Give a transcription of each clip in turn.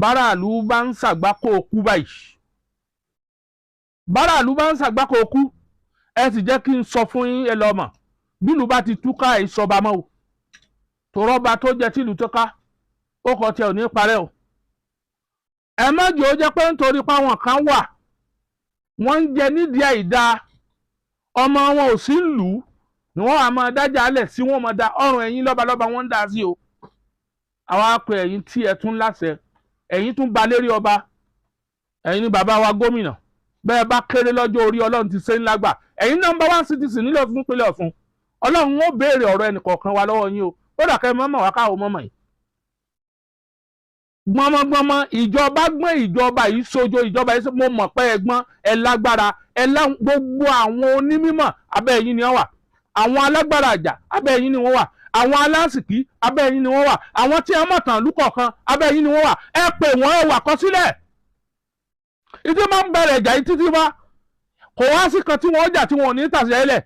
báràlú bá ń ṣàgbákò kú báyìí báràlú bá ń ṣàgbákò kú ẹ sì jẹ́ kí n sọ fún yín ẹ lọ mọ̀ bílù bá ti túká ìsọba mọ́ o tòrọ́ba tó jẹ tìlù tó ká ó kọ tiẹ̀ ò ní parẹ́ o ẹ má jẹ́ ó jẹ́ pé nítorí páwọn kan wà wọ́n ń jẹ nídìí àìda ọmọ wọn ò sí lù ú ni wọ́n á máa dájà alẹ̀ sí wọn máa da ọrùn ẹ̀yin lọ́balọ́ba wọn ń dá sí o àwa pé ẹ̀yin tí ẹ tún láṣẹ ẹ̀yin tún ba lérí ọba ẹ̀yin ni bàbá wa gómìnà bẹ́ẹ̀ bá kéré lọ́jọ́ orí ọlọ́run ti ṣe ńlá gbà ẹ̀yin #1 citizen nílẹ̀ fún pínlẹ̀ Ọ̀ṣun ọlọ́run ó béèrè ọ̀rọ̀ ẹnìkọ̀ọ̀kan wa lọ́wọ́ yín o ó dà kẹ́ mọ́mọ́ wá káwọ́ mọ́mọ́ yìí gbọmọgbọmọ ìjọba gbọ́n ìjọba yìí sojo ìjọba yìí mo mọ̀ pé ẹ̀gbọ́n ẹ lágbára gbogbo àwọn onímọ̀ abẹ́ ẹ̀yin ni wọ́n wà àwọn alágbára àjà abẹ́ ẹ̀yin ni wọ́n wà àwọn alásìkí abẹ́ ẹ̀yin ni wọ́n wà àwọn tí wọ́n mọ̀ tàn lúkọ̀ọ̀kan abẹ́ ẹ̀yin ni wọ́n wà ẹ pè wọ́n ẹ wà kọ sílẹ̀ ìdí máa ń bẹ̀rẹ̀ ìjà yìí títí wá kò wá sí kan tí wọ́n jà tí wọ́n ò ní tàṣẹ ẹlẹ̀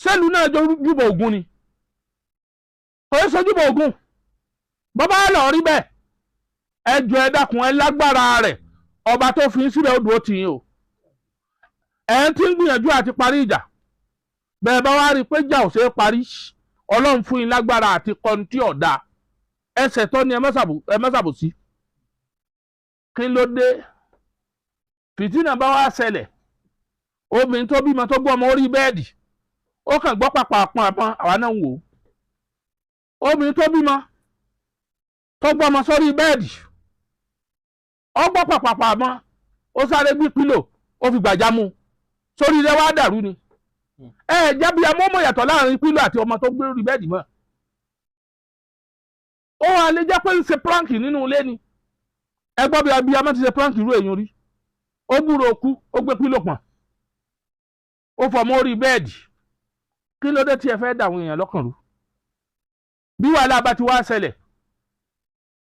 sẹ́lù náà jọjúbọ Ògún ni kò í sojúbọ Ògún bọ́bá lọ rí bẹ́ẹ̀ ẹ jọ̀ọ́ ẹ dákun ẹ lágbára rẹ̀ ọba tó fi ń sílẹ̀ ó dúró tì yín o ẹ̀ ń tí ń gbìyànjú àti parí ìjà bẹ́ẹ̀ bá wá rí i pé ìjà ò ṣe é parí ọlọ́run fún yín lágbára àti kọ́ńtì ọ̀dà ẹsẹ̀ tó ní ẹ má ṣàbòsí kí ló dé fìtínà bá wá ṣẹlẹ̀ obìnrin tó bímọ tó gbọ́ ọmọ orí bẹ́ẹ̀dì ó kàn gbọ́ pàpà àpọn àpọn àwa náà ń wò ó obìnrin tó bímọ tó gbọ́ ọmọ sórí bẹ́ẹ̀dì ó gbọ́ pàpà àpọn ó sáré gbé pílò ó fi gbàjá mú sórí rẹ̀ wá dàrú ni jábí amọ́mọ́ yàtọ̀ láàrin pílò àti ọmọ tó gbé orí bẹ́ẹ̀dì mọ́ ó wà lè jẹ́ pé ń ṣe prank nínú ilé ni ẹ gbọ́ bí abiyamọ ti ṣe prank irú èèyàn rí ó gbúrò okú ó gbé pílò pọ̀n ó fọmọ orí bẹ́ẹ̀dì kí ló dé tí ẹ fẹ́ dà àwọn èèyàn lọ́kàn rú bí wàhálà bá ti wá ṣẹlẹ̀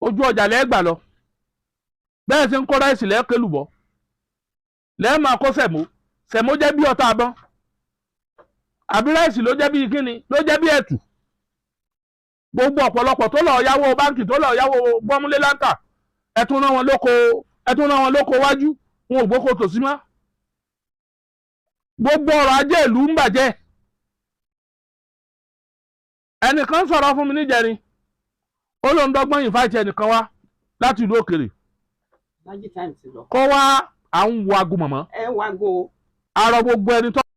ojú ọjà lẹ́gbà lọ bẹ́ẹ̀ ṣe ń kó ráìsì lẹ́ẹ̀kẹ́lùbọ́ lẹ́ẹ̀ máa kó sẹ̀mó jẹ́ bí ọta àbọ̀n àbí ráìsì ló jẹ́ bí kíni ló jẹ́ bí ẹ̀tù gbogbo ọ̀pọ̀lọpọ̀ tó lọ yáwó báńkì tó lọ yáwó gbọ́múlé láńtà ẹ̀tún náà wọn lóko wájú wọn ò gbóko tòsí mọ́ gbogbo ọrọ̀ ajé ìlú ń bàjẹ́ ẹnìkan sọ̀rọ̀ fún mi níjẹrin ó lóun dọ́gbọ́n yìí fáìtì ẹnìkan wá láti ìlú òkèrè kó wá àwọn wo aago mọ̀mọ́ àrọ gbogbo ẹni tó